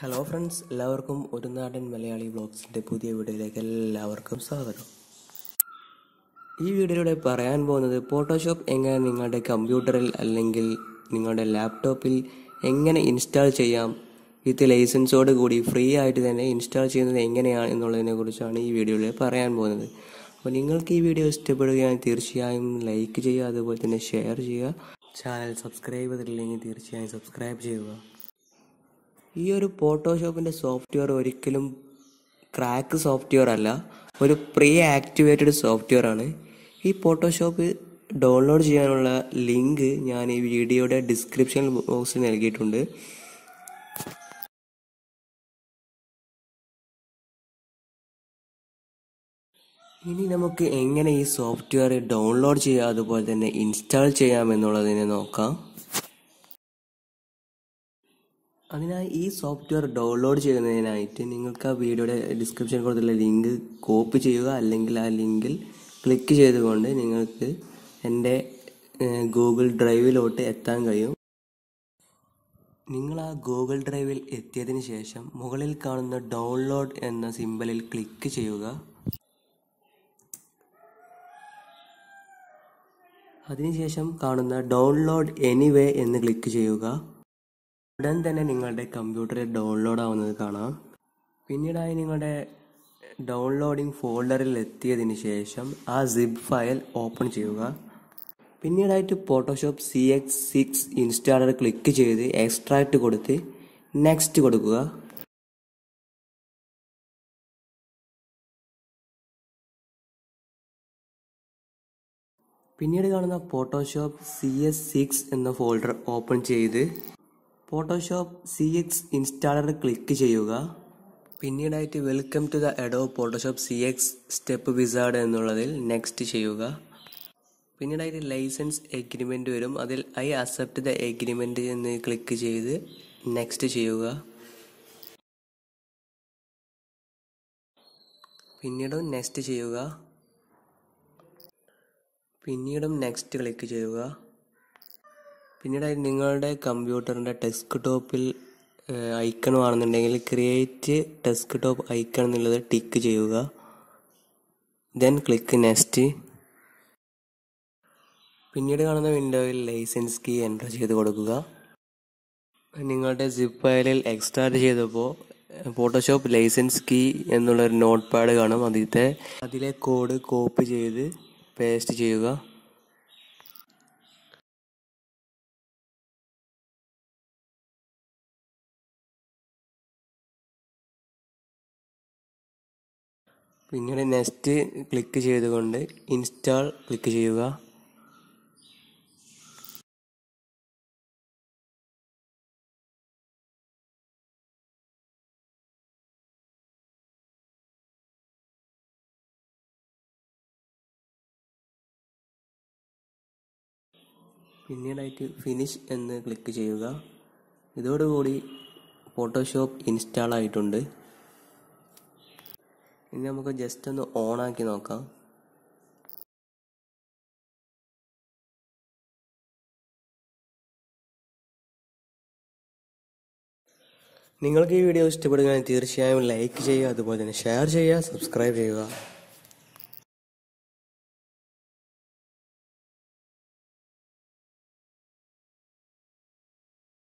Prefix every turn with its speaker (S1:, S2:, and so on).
S1: Hello friends, എല്ലാവർക്കും ഒരു നാടൻ മലയാളി വ്ളോഗ്സിൻ്റെ പുതിയ വീഡിയോയിലേക്ക് എല്ലാവർക്കും സ്വാഗതം. ഈ വീഡിയോയിലൂടെ പറയാൻ പോകുന്നത് ഫോട്ടോഷോപ്പ് എങ്ങനെ നിങ്ങളുടെ കമ്പ്യൂട്ടറിൽ അല്ലെങ്കിൽ നിങ്ങളുടെ ലാപ്ടോപ്പിൽ എങ്ങനെ ഇൻസ്റ്റാൾ ചെയ്യാം, വിത്ത് ലൈസൻസോട് കൂടി ഫ്രീ ആയിട്ട് തന്നെ ഇൻസ്റ്റാൾ ചെയ്യുന്നത് എങ്ങനെയാണ് എന്നുള്ളതിനെ കുറിച്ചാണ് ഈ വീഡിയോയിൽ പറയാൻ പോകുന്നത്. അപ്പോൾ നിങ്ങൾക്ക് ഈ വീഡിയോ ഇഷ്ടപ്പെടുകയാണെങ്കിൽ തീർച്ചയായും ലൈക്ക് ചെയ്യുക, അതുപോലെ തന്നെ ഷെയർ ചെയ്യുക. ചാനൽ സബ്സ്ക്രൈബ് ചെയ്തിട്ടില്ലെങ്കിൽ തീർച്ചയായും സബ്സ്ക്രൈബ് ചെയ്യുക. ഈ ഒരു ഫോട്ടോഷോപ്പിൻ്റെ സോഫ്റ്റ്വെയർ ഒരിക്കലും ക്രാക്ക് സോഫ്റ്റ്വെയർ അല്ല, ഒരു പ്രീ ആക്ടിവേറ്റഡ് സോഫ്റ്റ്വെയർ ആണ്. ഈ ഫോട്ടോഷോപ്പ് ഡൗൺലോഡ് ചെയ്യാനുള്ള ലിങ്ക് ഞാൻ ഈ വീഡിയോയുടെ ഡിസ്ക്രിപ്ഷൻ ബോക്സിൽ നൽകിയിട്ടുണ്ട്. ഇനി നമുക്ക് എങ്ങനെ ഈ സോഫ്റ്റ്വെയർ ഡൗൺലോഡ് ചെയ്യാം, അതുപോലെ തന്നെ ഇൻസ്റ്റാൾ ചെയ്യാം എന്നുള്ളതിനെ നോക്കാം. അതിനായി ഈ സോഫ്റ്റ്വെയർ ഡൗൺലോഡ് ചെയ്യുന്നതിനായിട്ട് നിങ്ങൾക്ക് ആ വീഡിയോയുടെ ഡിസ്ക്രിപ്ഷൻ കൊടുത്തുള്ള ലിങ്ക് കോപ്പി ചെയ്യുക, അല്ലെങ്കിൽ ആ ലിങ്കിൽ ക്ലിക്ക് ചെയ്തുകൊണ്ട് നിങ്ങൾക്ക് എൻ്റെ ഗൂഗിൾ ഡ്രൈവിലോട്ട് എത്താൻ കഴിയും. നിങ്ങൾ ആ ഗൂഗിൾ ഡ്രൈവിൽ എത്തിയതിന് ശേഷം മുകളിൽ കാണുന്ന ഡൗൺലോഡ് എന്ന സിമ്പലിൽ ക്ലിക്ക് ചെയ്യുക. അതിനുശേഷം കാണുന്ന ഡൗൺലോഡ് എനിവേ എന്ന് ക്ലിക്ക് ചെയ്യുക. ഉടൻ തന്നെ നിങ്ങളുടെ കമ്പ്യൂട്ടറിൽ ഡൗൺലോഡ് ആവുന്നത് കാണാം. പിന്നീടായി നിങ്ങളുടെ ഡൗൺലോഡിംഗ് ഫോൾഡറിൽ എത്തിയതിന് ശേഷം ആ സിപ്പ് ഫയൽ ഓപ്പൺ ചെയ്യുക. പിന്നീടായിട്ട് ഫോട്ടോഷോപ്പ് CX6 ഇൻസ്റ്റാളർ ക്ലിക്ക് ചെയ്ത് എക്സ്ട്രാക്റ്റ് കൊടുത്ത് നെക്സ്റ്റ് കൊടുക്കുക. പിന്നീട് കാണുന്ന ഫോട്ടോഷോപ്പ് CS6 എന്ന ഫോൾഡർ ഓപ്പൺ ചെയ്ത് ഫോട്ടോഷോപ്പ് CX ഇൻസ്റ്റാളർ ക്ലിക്ക് ചെയ്യുക. പിന്നീടായിട്ട് welcome to the Adobe Photoshop CX step wizard എന്നുള്ളതിൽ നെക്സ്റ്റ് ചെയ്യുക. പിന്നീടായിട്ട് ലൈസൻസ് എഗ്രിമെന്റ് വരും, അതിൽ ഐ അക്സെപ്റ്റ് ദ എഗ്രിമെന്റ് എന്ന് ക്ലിക്ക് ചെയ്ത് നെക്സ്റ്റ് ചെയ്യുക. പിന്നീടും നെക്സ്റ്റ് ചെയ്യുക. പിന്നീടും നെക്സ്റ്റ് ക്ലിക്ക് ചെയ്യുക. പിന്നീടായി നിങ്ങളുടെ കമ്പ്യൂട്ടറിൻ്റെ ഡെസ്ക്ടോപ്പിൽ ഐക്കൺ ആണെന്നുണ്ടെങ്കിൽ ക്രിയേറ്റ് ഡെസ്ക്ടോപ്പ് ഐക്കൺ എന്നുള്ളത് ടിക്ക് ചെയ്യുക. Then click next. പിന്നീട് കാണുന്ന വിൻഡോയിൽ ലൈസൻസ് കീ എൻ്റർ ചെയ്ത് കൊടുക്കുക. നിങ്ങളുടെ സിപ്പ് ഫയലിൽ എക്സ്ട്രാക്ട് ചെയ്തപ്പോൾ ഫോട്ടോഷോപ്പ് ലൈസൻസ് കീ എന്നുള്ളൊരു നോട്ട് പാഡ് കാണും. അതിലെ കോഡ് കോപ്പി ചെയ്ത് പേസ്റ്റ് ചെയ്യുക. പിന്നീട് നെക്സ്റ്റ് ക്ലിക്ക് ചെയ്തുകൊണ്ട് ഇൻസ്റ്റാൾ ക്ലിക്ക് ചെയ്യുക. പിന്നീടായിട്ട് ഫിനിഷ് എന്ന് ക്ലിക്ക് ചെയ്യുക. ഇതോടുകൂടി ഫോട്ടോഷോപ്പ് ഇൻസ്റ്റാൾ ആയിട്ടുണ്ട്. ഇനി നമുക്ക് ജസ്റ്റ് ഒന്ന് ഓണാക്കി നോക്കാം. നിങ്ങൾക്ക് ഈ വീഡിയോ ഇഷ്ടപ്പെടുകയാണെങ്കിൽ തീർച്ചയായും ലൈക്ക് ചെയ്യുക, അതുപോലെ തന്നെ ഷെയർ ചെയ്യുക, സബ്സ്ക്രൈബ് ചെയ്യുക.